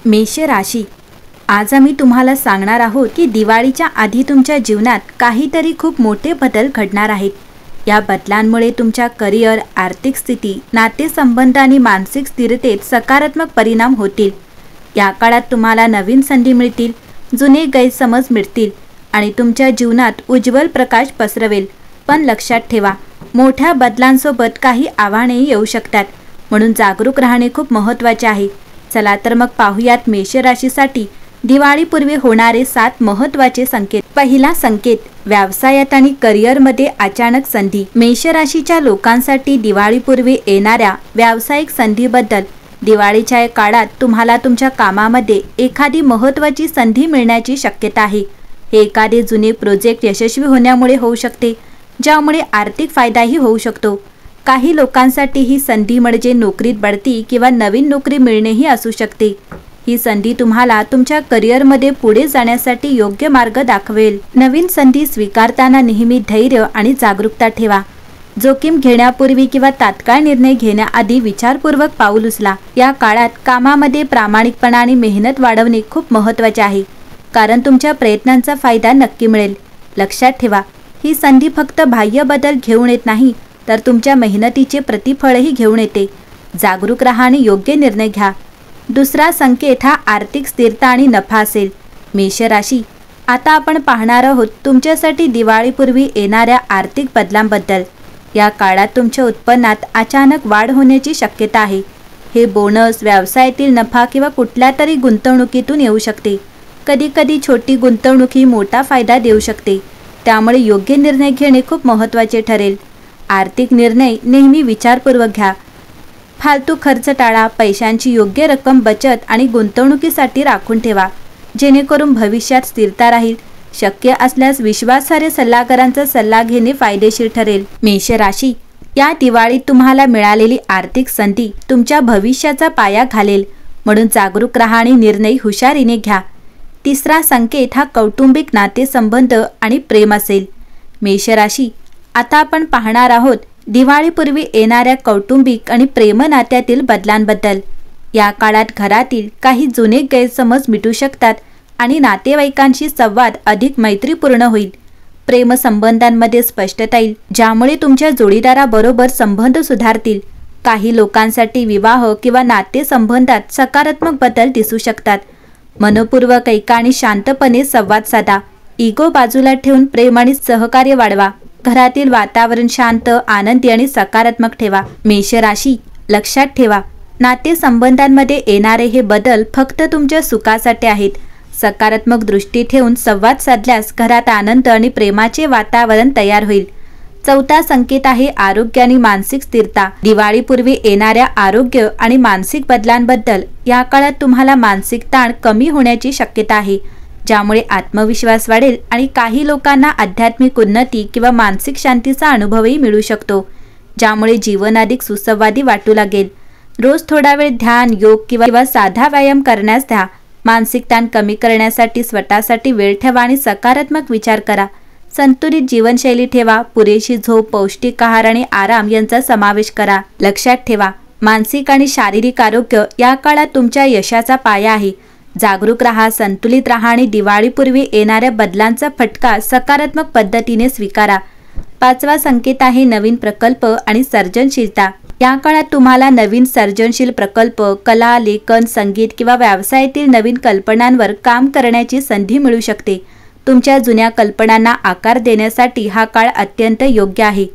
मेष राशी, आज आम्ही तुम्हाला सांगणार आहोत की दिवाळीच्या आधी तुमच्या जीवनात काहीतरी खूप मोठे बदल घडणार आहेत। या बदलांमुळे तुमच्या करिअर, आर्थिक स्थिती, नातेसंबंध आणि मानसिक स्थिरतेत सकारात्मक परिणाम होतील। या काळात तुम्हाला नवीन संधी मिळतील, जुने गैरसमज मिटतील आणि तुमच्या जीवनात उज्ज्वल प्रकाश पसरवेल। पण लक्षात ठेवा, मोठ्या बदलांसोबत काही आव्हानेही येऊ शकतात, म्हणून जागरूक राहणे खूप महत्त्वाचे आहे। चला तर मग पाहूयात मेष राशीसाठी दिवाळीपूर्वी होणारे 7 महत्त्वाचे संकेत। पहिला संकेत, व्यवसायात आणि करिअरमध्ये अचानक संधी। मेष राशीच्या लोकांसाठी दिवाळीपूर्वी येणाऱ्या व्यावसायिक संधीबद्दल दिवाळीच्या या काळात तुम्हाला तुमच्या कामामध्ये एखादी महत्त्वाची संधी मिळण्याची शक्यता आहे। हे एखादे जुने प्रोजेक्ट यशस्वी होण्यामुळे होऊ शकते, ज्यामुळे आर्थिक फायदाही होऊ शकतो। काही लोकांसाठी ही संधी म्हणजे नोकरीत बढती किंवा नवीन नोकरी मिळणेही असू शकते। ही संधी तुम्हाला तुमच्या करिअरमध्ये पुढे जाण्यासाठी योग्य मार्ग दाखवेल। नवीन संधी स्वीकारताना नेहमी धैर्य आणि जागरूकता ठेवा। जोखीम घेण्यापूर्वी किंवा तात्काळ निर्णय घेण्याआधी विचारपूर्वक पाऊल उचला। या काळात कामामध्ये प्रामाणिकपणा आणि मेहनत वाढवणे खूप महत्त्वाचे आहे, कारण तुमच्या प्रयत्नांचा फायदा नक्की मिळेल। लक्षात ठेवा, ही संधी फक्त बाह्य बदल घेऊन येत नाही, तर तुमच्या मेहनतीचे प्रतिफळही घेऊन येते। जागरूक राहा आणि योग्य निर्णय घ्या। दुसरा संकेत हा आर्थिक स्थिरता आणि नफा असेल। मेष राशी, आता आपण पाहणार आहोत तुमच्यासाठी दिवाळीपूर्वी येणाऱ्या आर्थिक बदलांबद्दल। या काळात तुमच्या उत्पन्नात अचानक वाढ होण्याची शक्यता आहे। हे बोनस, व्यवसायातील नफा किंवा कुठल्या तरी गुंतवणुकीतून येऊ शकते। कधीकधी छोटी गुंतवणूक ही मोठा फायदा देऊ शकते, त्यामुळे योग्य निर्णय घेणे खूप महत्त्वाचे ठरेल। आर्थिक निर्णय नेहमी विचारपूर्वक घ्या। फालतू खर्च टाळा। पैशांची योग्य रक्कम बचत आणि गुंतवणुकीसाठी राखून ठेवा, जेणेकरून भविष्यात स्थिरता राहील। शक्य असल्यास विश्वासार्ह सल्लागारांचा सल्ला घेणे फायदेशीर ठरेल। मेष राशी, या दिवाळीत तुम्हाला मिळालेली आर्थिक संधी तुमच्या भविष्याचा पाया घालेल, म्हणून जागरूक राहा आणि निर्णय हुशारीने घ्या। तिसरा संकेत हा कौटुंबिक नातेसंबंध आणि प्रेम असेल। मेष राशी, आता आपण पाहणार आहोत दिवाळीपूर्वी येणाऱ्या कौटुंबिक आणि प्रेम नात्यातील बदलांबद्दल। या काळात घरातील काही जुने गैरसमज मिटू शकतात आणि नातेवाईकांशी संवाद अधिक मैत्रीपूर्ण होईल। प्रेम संबंधांमध्ये स्पष्टता येईल, ज्यामुळे तुमच्या जोडीदाराबरोबर संबंध सुधारतील। काही लोकांसाठी विवाह किंवा नातेसंबंधात सकारात्मक बदल दिसू शकतात। मनपूर्वक ऐका आणि शांतपणे संवाद साधा। इगो बाजूला ठेवून प्रेम आणि सहकार्य वाढवा। घरातील वातावरण शांत, आनंदी आणि सकारात्मक ठेवा। मेष राशी, लक्षात ठेवा, नातेसंबंधांमध्ये येणारे हे बदल फक्त तुमच्या सुखासाठी आहेत। सकारात्मक दृष्टी ठेवून संवाद साधल्यास घरात आनंद आणि प्रेमाचे वातावरण तयार होईल। चौथा संकेत आहे आरोग्य आणि मानसिक स्थिरता। दिवाळीपूर्वी येणाऱ्या आरोग्य आणि मानसिक बदलांबद्दल। या काळात तुम्हाला मानसिक ताण कमी होण्याची शक्यता आहे, ज्यामुळे आत्मविश्वास वाढेल आणि काही लोकांना आध्यात्मिक उन्नती किंवा मानसिक शांतीचा अनुभवही मिळू शकतो, ज्यामुळे जीवन अधिक सुसंवादी वाटू लागेल। रोज थोडा वेळ ध्यान, योग किंवा साधा व्यायाम करण्यास द्या। मानसिक ताण कमी करण्यासाठी स्वतःसाठी वेळ ठेवा आणि सकारात्मक विचार करा। संतुलित जीवनशैली ठेवा। पुरेशी झोप, पौष्टिक आहार आणि आराम यांचा समावेश करा। लक्षात ठेवा, मानसिक आणि शारीरिक आरोग्य या काळात तुमच्या यशाचा पाया आहे। जागरूक राहा, संतुलित राहा आणि दिवाळीपूर्वी येणाऱ्या बदलांचा फटका सकारात्मक पद्धतीने स्वीकारा। पाचवा संकेत आहे नवीन प्रकल्प आणि सर्जनशीलता। या काळात तुम्हाला नवीन सर्जनशील प्रकल्प, कला, लेखन, संगीत किंवा व्यवसायातील नवीन कल्पनांवर काम करण्याची संधी मिळू शकते। तुमच्या जुन्या कल्पनांना आकार देण्यासाठी हा काळ अत्यंत योग्य आहे।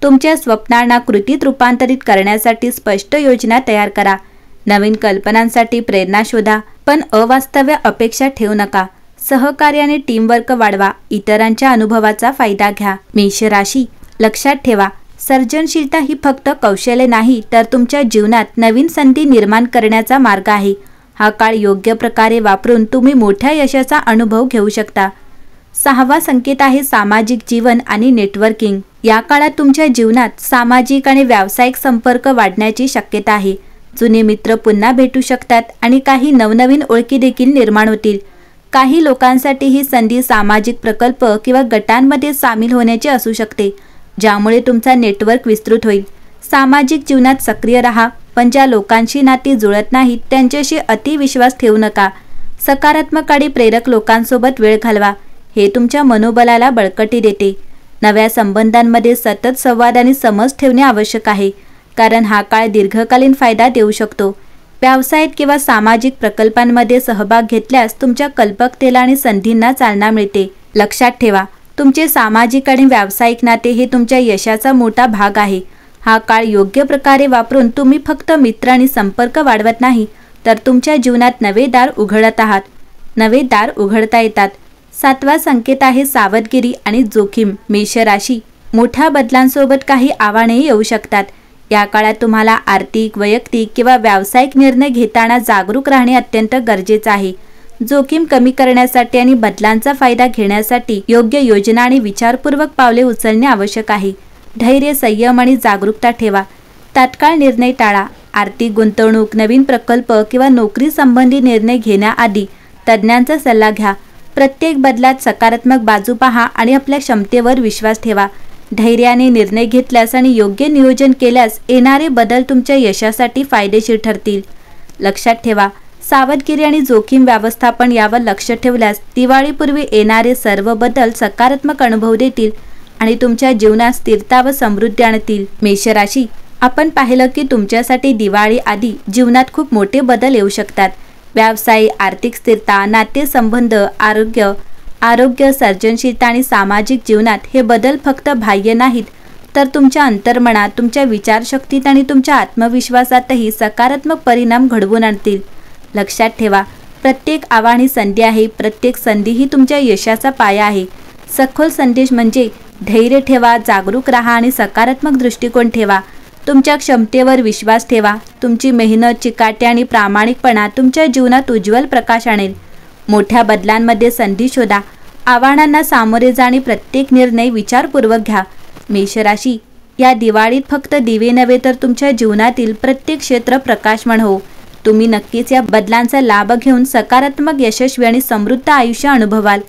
तुमच्या स्वप्नांना कृतीत रूपांतरित करण्यासाठी स्पष्ट योजना तयार करा। नवीन कल्पनांसाठी प्रेरणा शोधा, पण अवास्तव अपेक्षा ठेवू नका। सहकार्य आणि टीमवर्क वाढवा। इतरांच्या अनुभवाचा फायदा घ्या। मेष राशी, लक्षात ठेवा, सर्जनशीलता ही फक्त कौशल्य नाही, तर तुमच्या जीवनात नवीन संधी निर्माण करण्याचा मार्ग आहे। हा काळ योग्य प्रकारे वापरून तुम्ही मोठ्या यशाचा अनुभव घेऊ शकता। सहावा संकेत आहे सामाजिक जीवन आणि नेटवर्किंग। या काळात तुमच्या जीवनात सामाजिक आणि व्यावसायिक संपर्क वाढण्याची शक्यता आहे। जुने मित्र पुन्हा भेटू शकतात आणि काही नवनवीन ओळखी देखील निर्माण होतील। काही लोकांसाठी ही संधी सामाजिक प्रकल्प किंवा गटांमध्ये सामील होण्याची असू शकते, ज्यामुळे तुमचा नेटवर्क विस्तृत होईल। सामाजिक जीवनात सक्रिय राहा, पण ज्या लोकांशी नाती जुळत नाहीत त्यांच्याशी अतिविश्वास ठेवू नका. सकारात्मक आणि प्रेरक लोकांसोबत वेळ घालवा. हे तुमच्या मनोबलाला बळकटी देते. नव्या संबंधांमध्ये सतत संवाद आणि समज ठेवणे आवश्यक आहे, कारण हा काळ दीर्घकालीन फायदा देऊ शकतो. व्यवसायात किंवा सामाजिक प्रकल्पांमध्ये सहभाग घेतल्यास तुमच्या कल्पकतेला आणि संधींना चालना मिळते. लक्षात ठेवा, तुमचे सामाजिक आणि व्यावसायिक नाते हे तुमच्या यशाचा मोठा भाग आहे. हा काळ योग्य प्रकारे वापरून तुम्ही फक्त मित्र आणि संपर्क वाढवत नाही, तर तुमच्या जीवनात नवे दार उघडता येतात. 7वा संकेत आहे सावधगिरी आणि जोखीम. मेष राशी, मोठ्या बदलांसोबत काही आव्हानेही येऊ शकतात. या काळात तुम्हाला आर्थिक, वैयक्तिक किंवा व्यावसायिक निर्णय घेताना जागरूक राहणे अत्यंत गरजेचे आहे. जोखीम कमी करण्यासाठी आणि बदलांचा फायदा घेण्यासाठी योग्य योजना आणि विचारपूर्वक पावले उचलणे आवश्यक आहे. धैर्य, संयम आणि जागरूकता ठेवा. तात्काळ निर्णय टाळा. आर्थिक गुंतवणूक, नवीन प्रकल्प किंवा नोकरी संबंधी निर्णय घेण्याआधी तज्ज्ञांचा सल्ला घ्या. प्रत्येक बदलात सकारात्मक बाजू पहा आणि आपल्या क्षमतेवर विश्वास ठेवा. धैर्याने निर्णय घेतल्यास आणि योग्य नियोजन केल्यास येणारे बदल तुमच्या यशासाठी फायदेशीर ठरतील. लक्षात ठेवा, सावधगिरी आणि जोखीम व्यवस्थापन यावर लक्ष ठेवल्यास दिवाळीपूर्वी येणारे सर्व बदल सकारात्मक अनुभव देतील आणि तुमच्या जीवनात स्थिरता व समृद्धी आणतील. मेष राशी, आपण पाहिलं की तुमच्यासाठी दिवाळी आधी जीवनात खूप मोठे बदल येऊ शकतात. व्यवसाय, आर्थिक स्थिरता, नातेसंबंध, आरोग्य, सर्जनशीलता आणि सामाजिक जीवनात हे बदल फक्त बाह्य नाहीत, तर तुमच्या अंतर्मनात, तुमच्या विचारशक्तीत आणि तुमच्या आत्मविश्वासातही सकारात्मक परिणाम घडवून आणतील. लक्षात ठेवा, प्रत्येक आव्हान ही संधी आहे. प्रत्येक संधी ही तुमच्या यशाचा पाया आहे. सखोल संदेश म्हणजे धैर्य ठेवा, जागरूक राहा आणि सकारात्मक दृष्टिकोन ठेवा. तुमच्या क्षमतेवर विश्वास ठेवा. तुमची मेहनत, चिकाटी आणि प्रामाणिकपणा तुमच्या जीवनात उज्ज्वल प्रकाश आणेल. मोठ्या बदलांमध्ये संधी शोधा. आव्हानांना सामोरे जा आणि प्रत्येक निर्णय विचारपूर्वक घ्या. मेष राशी, या दिवाळीत फक्त दिवे नव्हे तर तुमच्या जीवनातील प्रत्येक क्षेत्र प्रकाशमान हो. तुम्ही नक्कीच या बदलांचा लाभ घेऊन सकारात्मक, यशस्वी आणि समृद्ध आयुष्य अनुभवाल.